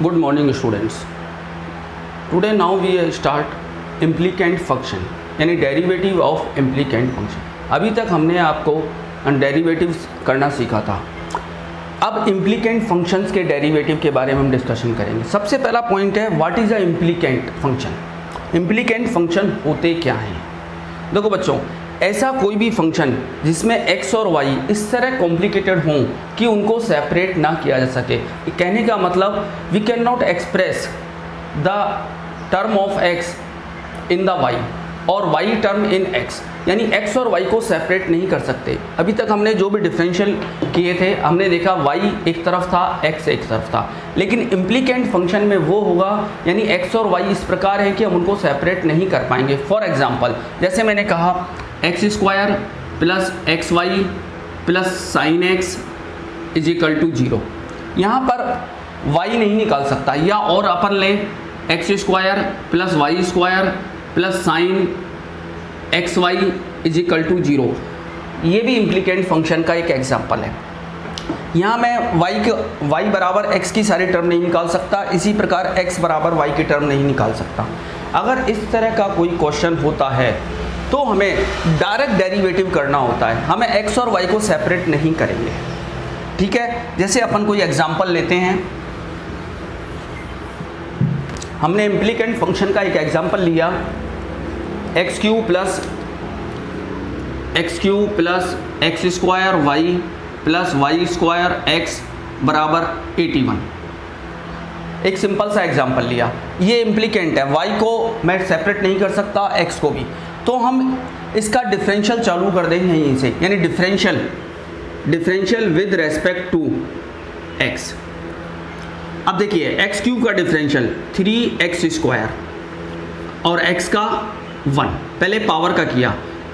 Good morning students. Today now we start implicant function यानी derivative of implicant function. अभी तक हमने आपको डेरिवेटिव्स करना सीखा था। अब इम्प्लीकेंट फंक्शंस के डेरिवेटिव के बारे में हम डिस्कशन करेंगे। सबसे पहला पॉइंट है what is a implicant function. Implicant function होते क्या हैं? देखो बच्चों, ऐसा कोई भी फंक्शन जिसमें x और y इस तरह कॉम्प्लिकेटेड हों कि उनको सेपरेट ना किया जा सके। कहने का मतलब we can not express the term of x in the y और y टर्म इन x, यानी x और y को सेपरेट नहीं कर सकते। अभी तक हमने जो भी डिफरेंशियल किए थे हमने देखा y एक तरफ था, x एक तरफ था, लेकिन इम्प्लीकेंट फंक्शन में वो होगा यानी x और y इस प्रकार है कि हम उनको सेपरेट नहीं कर पाएंगे। फॉर एग्जांपल जैसे मैंने कहा x square plus x y plus sine x is equal to 0। यहाँ पर y नहीं निकाल सकता, या और अपन लें x square plus y square plus sine x y is equal to 0। ये भी इम्प्लीकेंट फंक्शन का एक एग्जाम्पल है। यहाँ मैं y बराबर x की सारी टर्म नहीं निकाल सकता, इसी प्रकार x बराबर y की टर्म नहीं निकाल सकता। अगर इस तरह का कोई क्वेश्चन होता है तो हमें डायरेक्ट डेरिवेटिव करना होता है, हमें x और y को सेपरेट नहीं करेंगे। ठीक है, जैसे अपन कोई एग्जाम्पल लेते हैं। हमने इम्प्लीकेंट फंक्शन का एक एग्जाम्पल लिया x cube plus x square y plus y square x बराबर 81। एक सिंपल सा एग्जाम्पल लिया, ये इम्प्लीकेंट है, y को मैं सेपरेट नहीं कर सकता, x को भी, तो हम इसका डिफरेंशियल चालू कर देंगे यहीं से, यानी differential with respect to x। अब देखिए एक्स क्यूब का डिफरेंशियल 3x स्क्वायर और x का 1, पहले पावर का किया,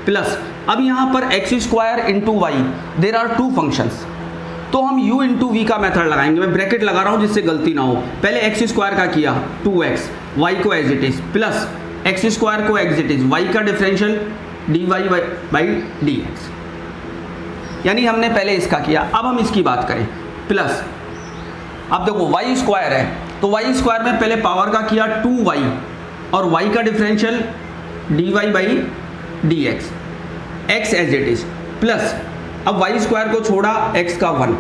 प्लस अब यहाँ पर x square into y, there are two functions, तो हम u इंटू वी का मेथड लगाएंगे। मैं ब्रैकेट लगा रहा हूँ जिससे गलती ना हो। पहले एक्स स्क्वायर का किया 2x, y को as it is, plus x square को एज इट इज, y का डिफरेंशियल dy बाई dx, यानी हमने पहले इसका किया। अब हम इसकी बात करें, प्लस अब देखो y स्क्वायर है तो y स्क्वायर में पहले पावर का किया 2y और y का differential dy by dx, x as it is, plus अब y स्क्वायर को छोड़ा x का 1,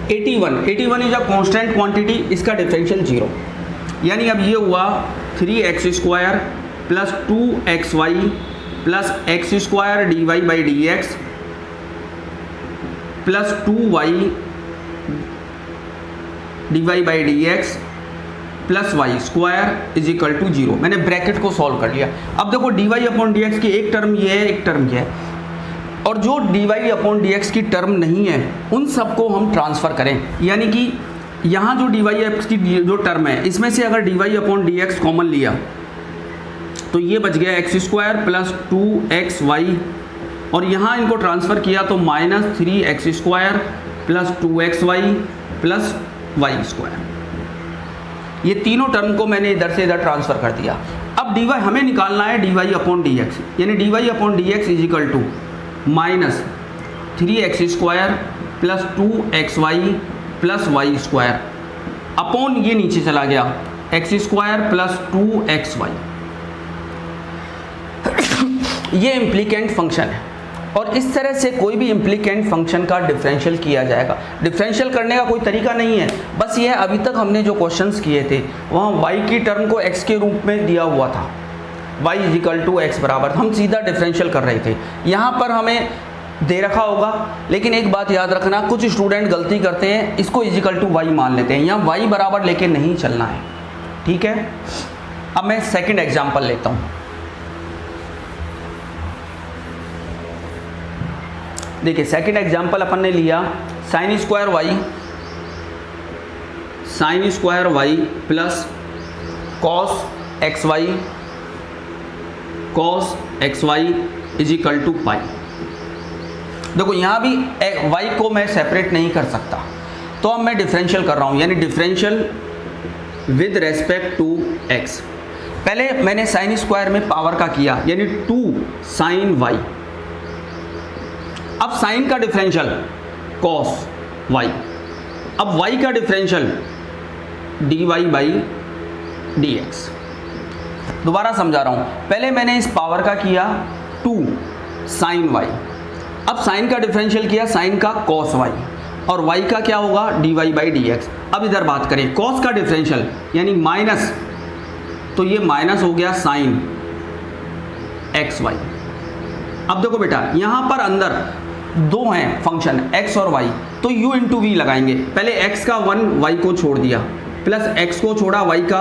81 इज अ कांस्टेंट क्वांटिटी, इसका डिफरेंशियल 0, यानी अब ये हुआ 3x square plus 2xy plus x square dy by dx plus 2y dy by dx plus y square is equal to 0। मैंने ब्रैकेट को सॉल्व कर लिया। अब देखो dy अपॉन dx की एक टर्म ये है, एक टर्म ये है, और जो dy अपॉन dx की टर्म नहीं है उन सबको हम ट्रांसफ़र करें, यानी कि यहाँ जो dy की जो टर्म है इसमें से अगर dy अपॉन dx कॉमन लिया तो ये बच गया एक्स स्क्वायर प्लस 2xy, और यहाँ इनको ट्रांसफ़र किया तो minus 3x square plus 2xy plus y square. ये तीनों टर्म को मैंने इधर से इधर ट्रांसफ़र कर दिया। अब dy हमें निकालना है dy अपॉन dx, यानी dy upon dx is equal to minus 3x square plus 2xy plus y square upon ये नीचे चला गया x स्क्वायर प्लस 2xy। ये इम्प्लीकेंट फंक्शन है और इस तरह से कोई भी इम्प्लीकेंट फंक्शन का डिफरेंशियल किया जाएगा। डिफरेंशियल करने का कोई तरीका नहीं है, बस ये है अभी तक हमने जो क्वेश्चंस किए थे वहाँ y की टर्म को x के रूप में दिया हुआ था, y is equal to x बराबर, हम सीधा डिफरेंशियल कर रहे थे। यहाँ पर हमें दे रखा होगा, लेकिन एक बात याद रखना, कुछ स्टूडेंट गलती करते हैं, इसको इज इक्वल टू y मान लेते हैं, यहाँ y बराबर लेके नहीं चलना है। ठीक है, अब मैं सेकेंड एग्जाम्पल लेता हूँ। देखिए सेकेंड एग्जाम्पल अपन ने लिया sine square y plus cos x y is equal to pi. देखो यहाँ भी y को मैं सेपरेट नहीं कर सकता, तो अब मैं डिफरेंशियल कर रहा हूँ, यानी differential with respect to x। पहले मैंने साइन स्क्वायर में पावर का किया, यानी 2 साइन वाई, अब साइन का डिफरेंशियल कॉस वाई, अब y का differential d y by d x. दोबारा समझा रहा हूँ, पहले मैंने इस पावर का किया 2 साइन वाई, अब साइन का डिफरेंशियल किया साइन का कॉस वाई, और वाई का क्या होगा d y by d x. अब इधर बात करें कॉस का डिफरेंशियल यानी माइनस, तो ये माइनस हो गया साइन एक्स वाई। अब देखो बेटा यहाँ पर अंदर दो हैं फंक्शन x और y, तो u इंटू वी लगाएंगे। पहले x का 1 y को छोड़ दिया, प्लस x को छोड़ा y का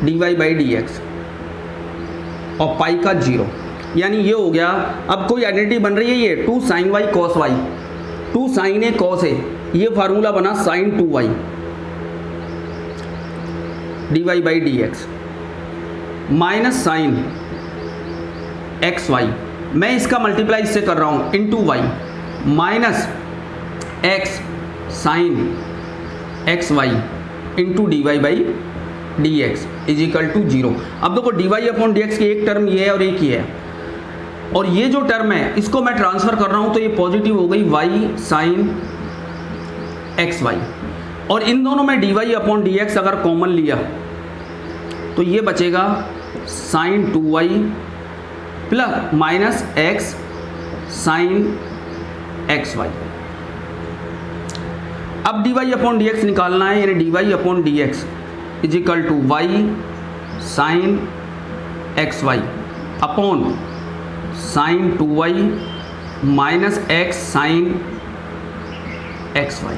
d y by d x, और पाई का 0, यानी ये हो गया। अब कोई आइडेंटिटी बन रही है, ये 2 sine y cos y, 2 sine है कॉस है, ये फार्मूला बना sine 2y d y by d x minus sine x y, मैं इसका मल्टीप्लाई इससे कर रहा हूँ into y minus x sine x y into d y by d x is equal to 0। अब देखो d y upon d x की एक टर्म ये है और एक ही है, और ये जो टर्म है इसको मैं ट्रांसफ़र कर रहा हूँ तो ये पॉजिटिव हो गई वाई साइन एक्स वाई, और इन दोनों में d y upon d x अगर कॉमन लिया तो ये बचेगा sine 2y plus minus x sine x y. अब d y upon d x निकालना है, यानी d y upon d x is equal to y sine x y upon sine 2y minus x sine x y.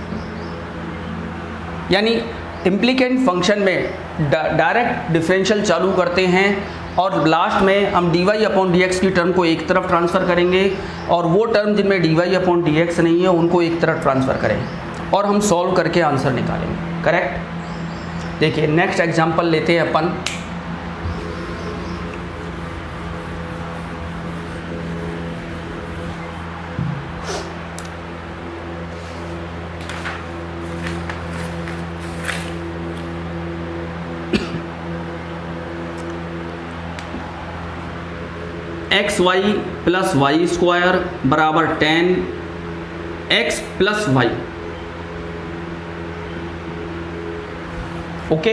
यानी implicit function में direct differential चालू करते हैं और लास्ट में हम d y upon d x की टर्म को एक तरफ ट्रांसफ़र करेंगे, और वो टर्म जिनमें d y upon d x नहीं है उनको एक तरफ ट्रांसफ़र करें, और हम सॉल्व करके आंसर निकालेंगे। करेक्ट। देखिए नेक्स्ट एग्जांपल लेते हैं अपन। X y plus y square बराबर 10 एक्स प्लस वाई। ओके,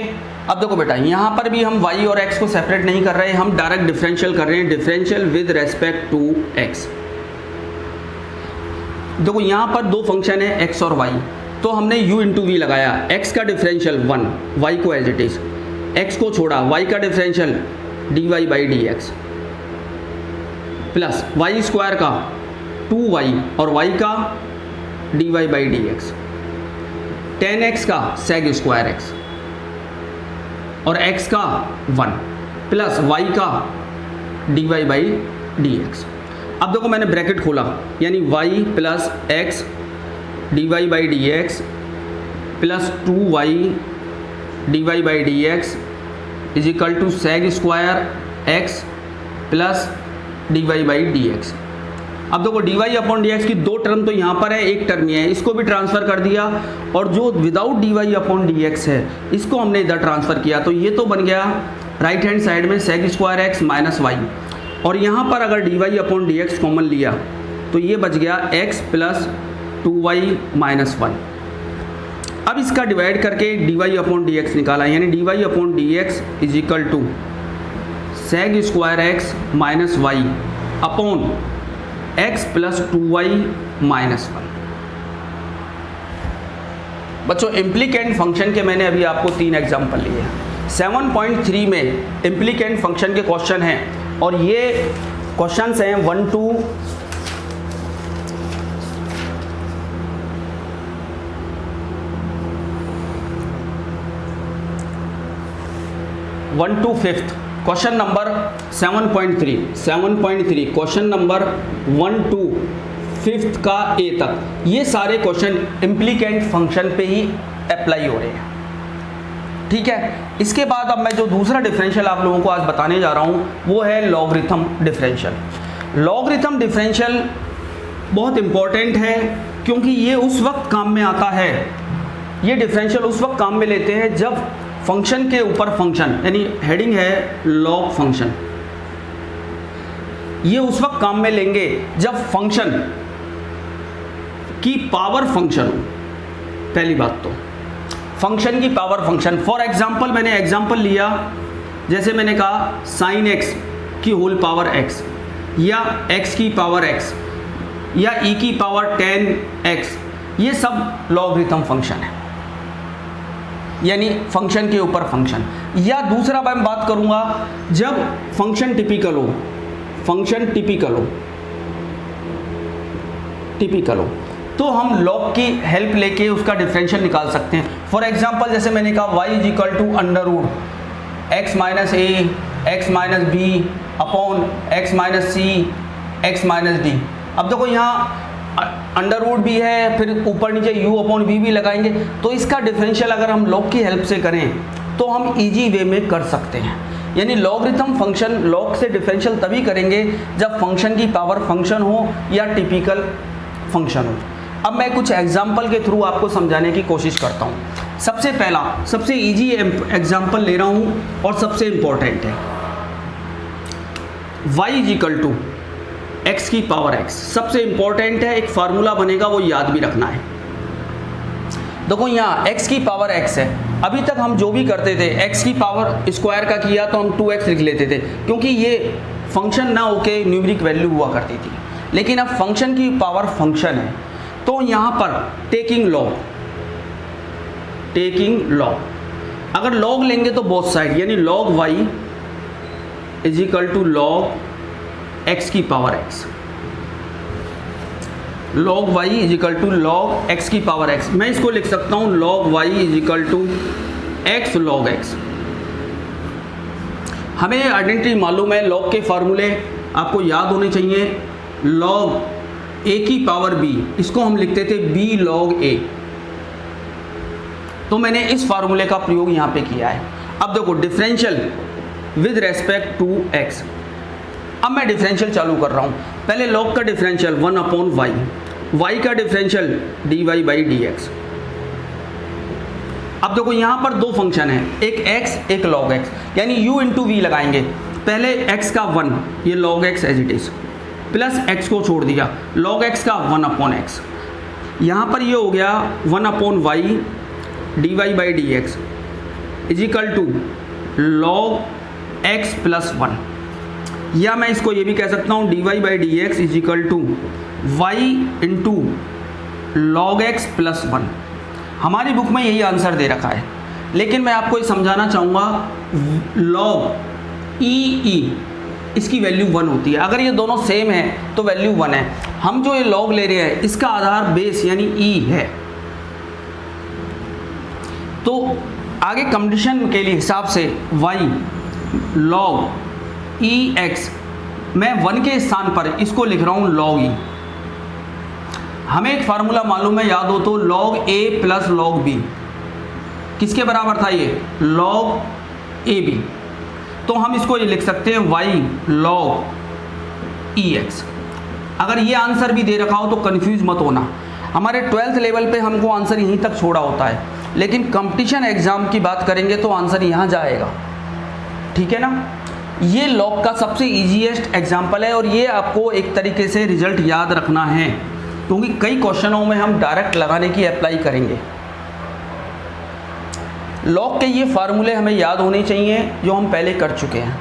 अब देखो बेटा यहाँ पर भी हम y और x को सेपरेट नहीं कर रहे हैं, हम डायरेक्ट डिफरेंशियल कर रहे हैं, differential with respect to x। देखो यहाँ पर दो फंक्शन है x और y, तो हमने u इंटू वी लगाया, x का डिफरेंशियल 1, y को एज इट इज, x को छोड़ा, y का differential d y by d x plus y square का 2y और y का d y by d x, 10x का सेग स्क्वायर x और x का 1 प्लस y का d y by d x. अब देखो मैंने ब्रैकेट खोला, यानी y plus x d y by d x plus 2y d y by d x is equal to sec square x plus d y by d x. अब देखो d y upon d x की दो term तो यहाँ पर है, एक term ये है, इसको भी ट्रांसफ़र कर दिया, और जो without d y upon d x है इसको हमने इधर ट्रांसफ़र किया, तो ये तो बन गया राइट हैंड साइड में sec square x minus y, और यहाँ पर अगर d y upon d x common लिया तो ये बच गया एक्स प्लस 2y माइनस 1। अब इसका डिवाइड करके d y upon d x निकाला, यानी d y upon d x is equal to sec square x minus y upon x plus 2y minus 1। बच्चों इम्प्लीकेंट फंक्शन के मैंने अभी आपको 3 एग्जाम्पल लिए हैं। 7.3 में इम्प्लीकेंट फंक्शन के क्वेश्चन हैं, और ये क्वेश्चंस हैं 1 to 5th question number 7.3 question number 1 to 5th का ए तक, ये सारे क्वेश्चन इम्प्लीकेंट फंक्शन पे ही अप्लाई हो रहे हैं। ठीक है, इसके बाद अब मैं जो दूसरा डिफरेंशियल आप लोगों को आज बताने जा रहा हूँ वो है लॉगरिथम डिफरेंशियल। लॉगरिथम डिफरेंशियल बहुत इम्पॉर्टेंट है, क्योंकि ये उस वक्त काम में आता है, ये डिफरेंशियल उस वक्त काम में लेते हैं जब फंक्शन के ऊपर फंक्शन, यानी हेडिंग है लॉग फंक्शन, ये उस वक्त काम में लेंगे जब फंक्शन की पावर फंक्शन हो। पहली बात तो फंक्शन की पावर फंक्शन। फॉर एग्जांपल मैंने एग्जांपल लिया, जैसे मैंने कहा साइन एक्स की होल पावर एक्स, या एक्स की पावर एक्स, या ई की पावर 10x, ये सब लॉगरिथम फंक्शन है, यानी फंक्शन के ऊपर फंक्शन। या दूसरा मैं बात करूंगा जब फंक्शन टिपिकल हो, फंक्शन टिपिकल हो तो हम लॉग की हेल्प लेके उसका डिफरेंशियल निकाल सकते हैं। फॉर एग्जांपल जैसे मैंने कहा y is equal to under root x minus a x minus b upon x minus c x minus d. अब देखो यहाँ अंडर रूट भी है, फिर ऊपर नीचे u अपॉन v भी लगाएंगे, तो इसका डिफरेंशियल अगर हम लॉग की हेल्प से करें तो हम इजी वे में कर सकते हैं। यानी लॉगरिथम फंक्शन लॉग से डिफरेंशियल तभी करेंगे जब फंक्शन की पावर फंक्शन हो या टिपिकल फंक्शन हो। अब मैं कुछ एग्जाम्पल के थ्रू आपको समझाने की कोशिश करता हूँ। सबसे पहला सबसे इजी एग्जाम्पल ले रहा हूँ और सबसे इम्पोर्टेंट है, y is equal to x की पावर एक्स। सबसे इम्पोर्टेंट है, एक फार्मूला बनेगा वो याद भी रखना है। देखो यहाँ x की पावर x है, अभी तक हम जो भी करते थे x की पावर स्क्वायर का किया तो हम 2x लिख लेते थे, क्योंकि ये फंक्शन ना होके न्यूमेरिक वैल्यू हुआ करती थी। लेकिन अब फंक्शन की पावर फंक्शन है, तो यहाँ पर टेकिंग लॉग, अगर लॉग लेंगे तो बोथ साइड, यानी log y is equal to log x की power x, log y is equal to log x की पावर x। मैं इसको लिख सकता हूँ log y is equal to x log x। हमें आइडेंटिटी मालूम है, लॉग के फार्मूले आपको याद होने चाहिए। लॉग a की पावर b, इसको हम लिखते थे b लॉग a, तो मैंने इस फार्मूले का प्रयोग यहाँ पे किया है। अब देखो differential with respect to x। अब मैं डिफरेंशियल चालू कर रहा हूँ। पहले लॉग का डिफरेंशियल 1 अपॉन y का डिफरेंशियल dy बाई dx। अब देखो यहाँ पर दो फंक्शन है, एक x एक log x, यानी u इंटू वी लगाएंगे। पहले x का 1, ये log x as it is, plus x को छोड़ दिया, log x का 1 अपॉन x। यहाँ पर ये हो गया 1 upon y dy by dx is equal to log x plus 1, या मैं इसको ये भी कह सकता हूँ dy by dx is equal to y into log x plus 1। हमारी बुक में यही आंसर दे रखा है, लेकिन मैं आपको ये समझाना चाहूँगा log e इसकी वैल्यू 1 होती है। अगर ये दोनों सेम है तो वैल्यू 1 है। हम जो ये log ले रहे हैं इसका आधार बेस यानी e है, तो आगे कंडीशन के लिए हिसाब से y log e x, मैं 1 के स्थान पर इसको लिख रहा हूँ log e। हमें एक फार्मूला मालूम है, याद हो तो log a plus log b किसके बराबर था, ये log ab। तो हम इसको ये लिख सकते हैं y log ex। अगर ये आंसर भी दे रखा हो तो कंफ्यूज मत होना, हमारे 12th लेवल पे हमको आंसर यहीं तक छोड़ा होता है, लेकिन कंपटीशन एग्जाम की बात करेंगे तो आंसर यहाँ जाएगा, ठीक है ना। ये लॉग का सबसे इजीएस्ट एग्जाम्पल है और ये आपको एक तरीके से रिजल्ट याद रखना है, क्योंकि कई क्वेश्चनों में हम डायरेक्ट लगाने की अप्लाई करेंगे। लॉग के ये फार्मूले हमें याद होने चाहिए जो हम पहले कर चुके हैं,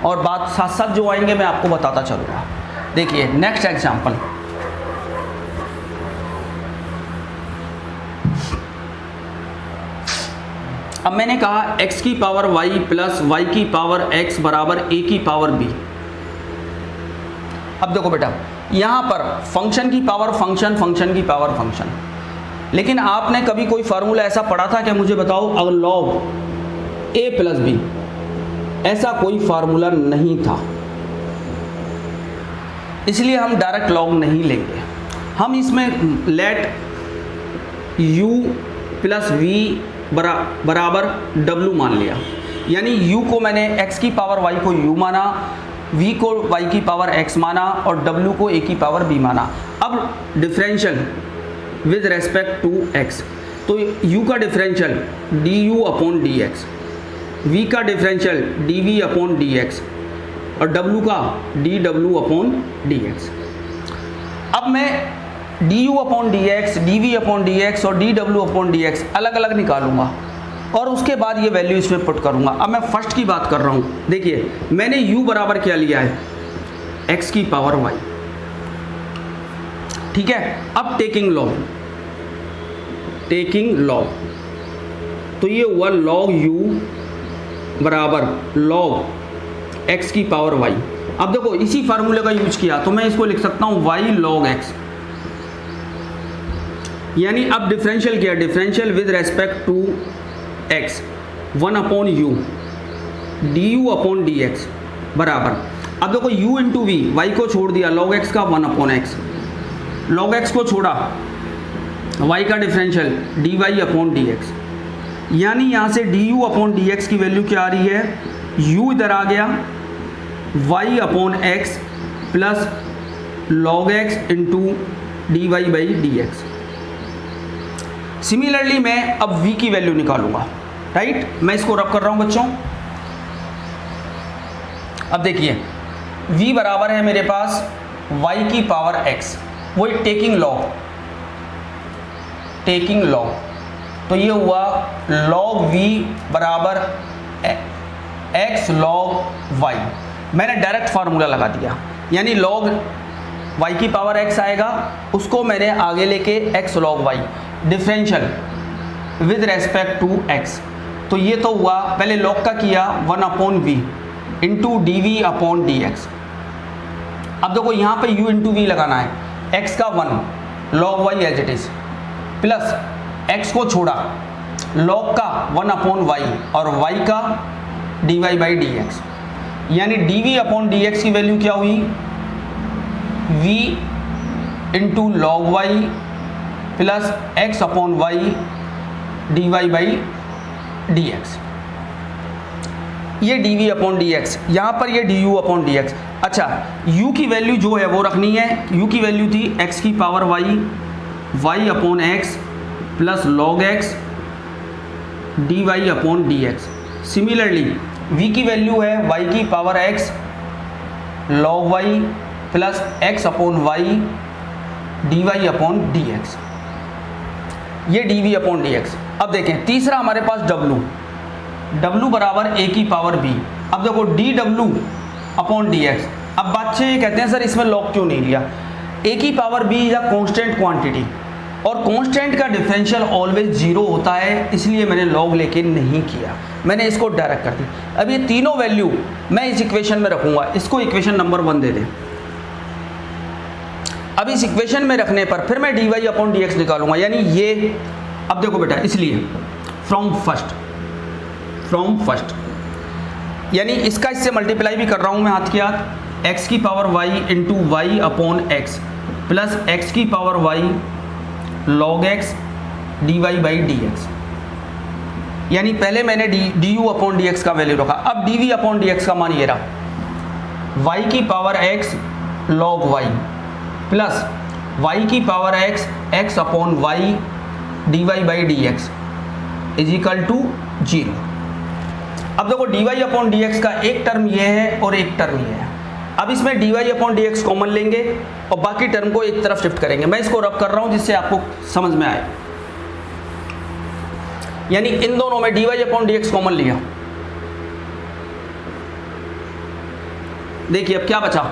और बात साथ साथ जो आएंगे मैं आपको बताता चलूँगा। देखिए नेक्स्ट एग्जाम्पल, अब मैंने कहा x की पावर y प्लस y की पावर x बराबर a की पावर b। अब देखो बेटा, यहाँ पर फंक्शन की पावर फंक्शन, फंक्शन की पावर फंक्शन, लेकिन आपने कभी कोई फार्मूला ऐसा पढ़ा था क्या, मुझे बताओ। अगर log a प्लस b, ऐसा कोई फार्मूला नहीं था, इसलिए हम डायरेक्ट log नहीं लेंगे। हम इसमें लेट u प्लस v बराबर w मान लिया, यानी u को मैंने x की पावर y को u माना, v को y की पावर x माना और w को a की पावर b माना। अब differential with respect to x, तो u का differential du upon dx, v का डिफरेंशियल dv अपॉन dx और w का dw अपॉन dx। अब मैं d u upon d x, d v upon d x और डी डब्ल्यू अपॉन डी एक्स अलग अलग निकालूंगा और उसके बाद ये वैल्यू इसमें पुट करूंगा। अब मैं फर्स्ट की बात कर रहा हूँ। देखिए मैंने u बराबर क्या लिया है, x की पावर y, ठीक है। अब टेकिंग लॉग, तो ये हुआ log u बराबर log x की पावर y। अब देखो इसी फार्मूले का यूज किया तो मैं इसको लिख सकता हूँ y log x, यानी अब डिफरेंशियल किया, differential with respect to x 1 upon u d u upon d x बराबर, अब देखो u इंटू वी, वाई को छोड़ दिया, log x का 1 अपॉन एक्स, log x को छोड़ा, y का differential d y upon d x, यानी यहाँ से d u upon d x की वैल्यू क्या आ रही है, u इधर आ गया, y upon x plus log x into d y by d x. Similarly मैं अब v की वैल्यू निकालूंगा, राइट। मैं इसको रब कर रहा हूं बच्चों। अब देखिए v बराबर है मेरे पास y की पावर x, वही टेकिंग लॉग, तो ये हुआ log v बराबर x log y। मैंने डायरेक्ट फार्मूला लगा दिया, यानी log y की पावर x आएगा, उसको मैंने आगे लेके x log y, differential with respect to x, तो ये तो हुआ, पहले log का किया 1 upon v into d v upon d x. अब देखो यहाँ पे u इंटू वी लगाना है, x का 1 log y as it is, plus x को छोड़ा, log का 1 अपॉन y और y का d y by d x, यानी d v upon d x की वैल्यू क्या हुई, v into log y plus x upon y d y by d x, ये d v upon d x, यहाँ पर ये d u upon d x. अच्छा u की वैल्यू जो है वो रखनी है, u की वैल्यू थी x की power y upon x plus log x d y upon d x. Similarly v की वैल्यू है y की power x log y plus x upon y d y upon d x, ये d v upon d x. अब देखें तीसरा हमारे पास W बराबर a की पावर b। अब देखो डी डब्ल्यू अपॉन डी एक्स। अब बच्चे ये कहते हैं सर इसमें लॉग क्यों नहीं लिया, a की power b is a constant quantity और कांस्टेंट का डिफरेंशियल ऑलवेज जीरो होता है, इसलिए मैंने लॉग लेके नहीं किया, मैंने इसको डायरेक्ट कर दी। अब ये तीनों वैल्यू मैं इस इक्वेशन में रखूँगा, इसको इक्वेशन नंबर 1 दे दें। अब इस इक्वेशन में रखने पर फिर मैं d y upon d x निकालूंगा, यानी ये, अब देखो बेटा, इसलिए फ्रॉम फर्स्ट यानी इसका इससे मल्टीप्लाई भी कर रहा हूँ मैं हाथ के हाथ, x की power y into y upon x plus x की power y log x d y by d x, यानी पहले मैंने d u upon d x का वैल्यू रखा, अब d v upon d x का मान ये रहा, y की power x log y plus y की power x upon y d y by d x is equal to 0। अब देखो d y upon d x का एक टर्म ये है और एक टर्म ये है। अब इसमें d y upon d x common लेंगे और बाकी टर्म को एक तरफ शिफ्ट करेंगे। मैं इसको रब कर रहा हूँ जिससे आपको समझ में आए, यानी इन दोनों में d y upon d x common लिया। देखिए अब क्या बचा,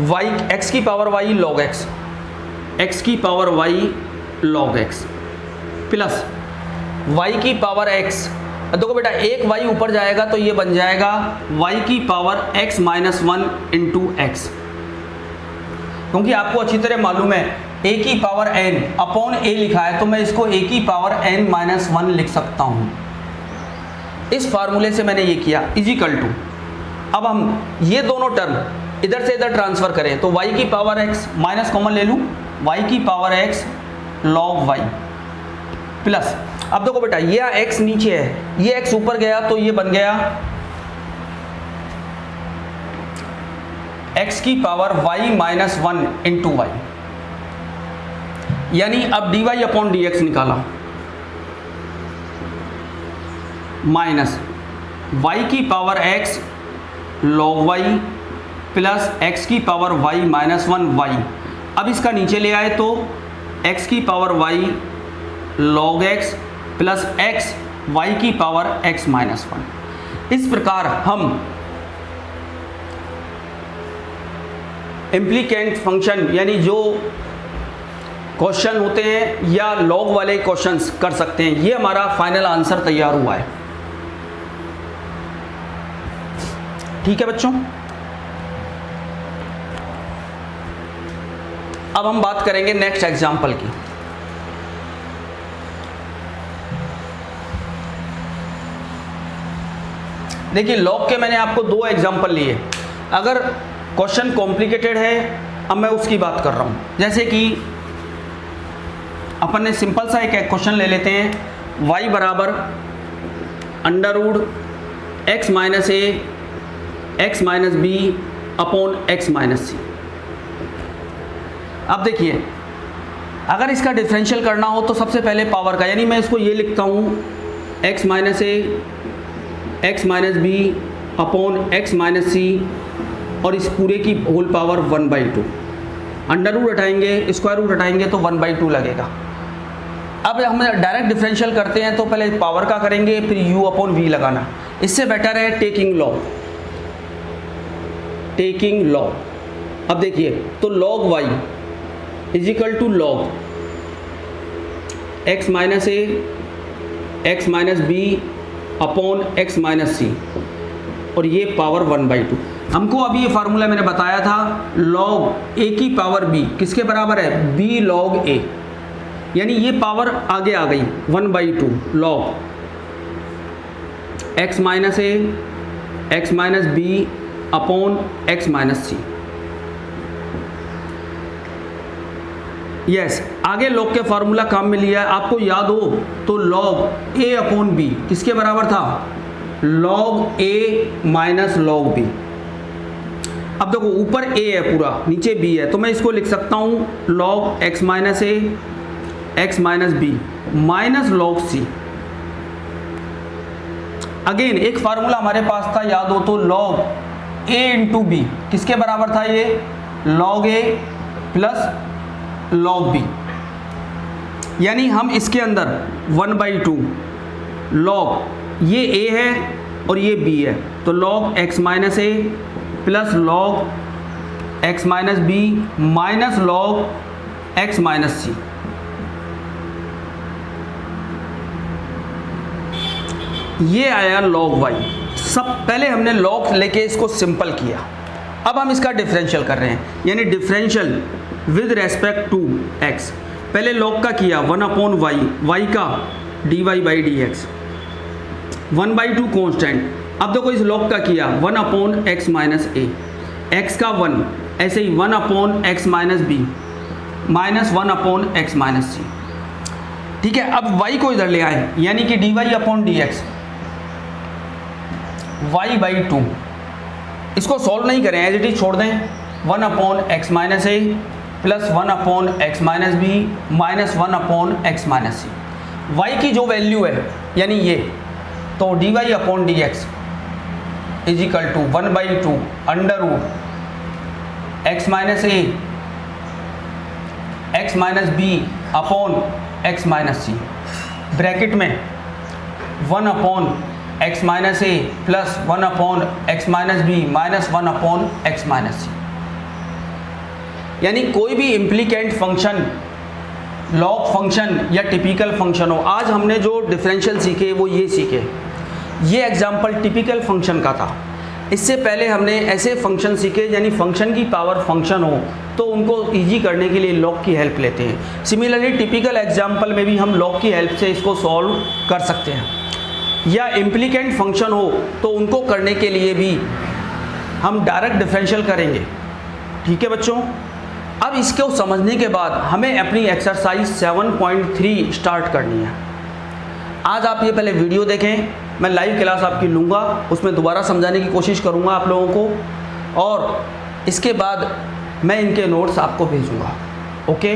y x की पावर y log x की power y log x plus y की पावर x। देखो बेटा एक y ऊपर जाएगा तो ये बन जाएगा y की power x minus 1 into x, क्योंकि आपको अच्छी तरह मालूम है a की पावर n अपॉन a लिखा है, तो मैं इसको a की पावर n माइनस 1 लिख सकता हूँ। इस फार्मूले से मैंने ये किया इजिकल टू, अब हम ये दोनों टर्म इधर से इधर ट्रांसफर करें तो y की पावर x माइनस कॉमन ले लूँ, y की power x log y plus, अब देखो बेटा ये x नीचे है, ये x ऊपर गया तो ये बन गया x की power y minus 1 into y, यानी अब d y upon d x निकाला माइनस y की power x log y plus x की पावर y माइनस 1 y। अब इसका नीचे ले आए तो x की power y log x plus x y की पावर x माइनस 1। इस प्रकार हम इम्प्लीकेंट फंक्शन यानी जो क्वेश्चन होते हैं या लॉग वाले क्वेश्चंस कर सकते हैं। ये हमारा फाइनल आंसर तैयार हुआ है। ठीक है बच्चों, अब हम बात करेंगे नेक्स्ट एग्जाम्पल की। देखिए लॉग के मैंने आपको 2 एग्जाम्पल लिए। अगर क्वेश्चन कॉम्प्लिकेटेड है, अब मैं उसकी बात कर रहा हूँ। जैसे कि अपन ने सिंपल सा एक क्वेश्चन ले लेते हैं, y बराबर under root x minus a x minus b upon x minus c. अब देखिए अगर इसका डिफरेंशियल करना हो तो सबसे पहले पावर का, यानी मैं इसको ये लिखता हूँ x minus a x minus b upon x minus c और इस पूरे की होल पावर 1/2। अंडर रूट हटाएंगे, स्क्वायर रूट हटाएंगे तो 1/2 लगेगा। अब हम डायरेक्ट डिफरेंशियल करते हैं तो पहले पावर का करेंगे, फिर u अपॉन वी लगाना। इससे बेटर है टेकिंग लॉग। अब देखिए तो log y is equal to log x minus a x minus b upon x minus c और ये पावर 1/2। हमको अभी ये फार्मूला मैंने बताया था, log a की पावर b किसके बराबर है, b log a, यानी ये पावर आगे आ गई 1/2 log x minus a x minus b upon x minus c. Yes, आगे log के फार्मूला काम में लिया है। आपको याद हो तो log a अपॉन b किसके बराबर था, log a minus log b। अब देखो ऊपर a है पूरा, नीचे b है, तो मैं इसको लिख सकता हूँ log x minus a x minus b minus log c। Again एक फार्मूला हमारे पास था, याद हो तो log a इंटू बी किसके बराबर था, ये log a plus log b, यानी हम इसके अंदर 1/2 log ये a है और ये b है, तो log x minus a plus log x minus b minus log x minus c. ये आया log y। सब पहले हमने log लेके इसको सिंपल किया, अब हम इसका डिफरेंशियल कर रहे हैं, यानी differential with respect to x। पहले log का किया 1 अपॉन y का dy by d x 1/2 constant. अब देखो इस log का किया 1 upon x minus a, x का 1, ऐसे ही 1 upon x minus b minus 1 upon x minus c. ठीक है, अब y को इधर ले आए, यानी कि dy upon d x y/2। इसको सॉल्व नहीं करें, एज इट इज छोड़ दें। 1 upon x minus a plus 1 upon x minus b minus 1 upon x minus c. y की जो वैल्यू है यानी ये, तो dy upon d x is equal to 1/2 under root x minus a x minus b upon x minus c, bracket में 1 upon x minus a plus 1 upon x minus b minus 1 upon x minus c. यानी कोई भी implicant function, log function या typical function हो, आज हमने जो differential सीखे वो ये सीखे। ये एग्जाम्पल टिपिकल फंक्शन का था। इससे पहले हमने ऐसे फंक्शन सीखे यानी फंक्शन की पावर फंक्शन हो तो उनको इजी करने के लिए लॉग की हेल्प लेते हैं। सिमिलरली टिपिकल एग्जाम्पल में भी हम लॉग की हेल्प से इसको सॉल्व कर सकते हैं, या इम्प्लीकेंट फंक्शन हो तो उनको करने के लिए भी हम डायरेक्ट डिफरेंशियल करेंगे। ठीक है बच्चों, अब इसको समझने के बाद हमें अपनी एक्सरसाइज 7.3 स्टार्ट करनी है। आज आप ये पहले वीडियो देखें, मैं लाइव क्लास आपकी लूँगा, उसमें दोबारा समझाने की कोशिश करूँगा आप लोगों को, और इसके बाद मैं इनके नोट्स आपको भेजूँगा। ओके।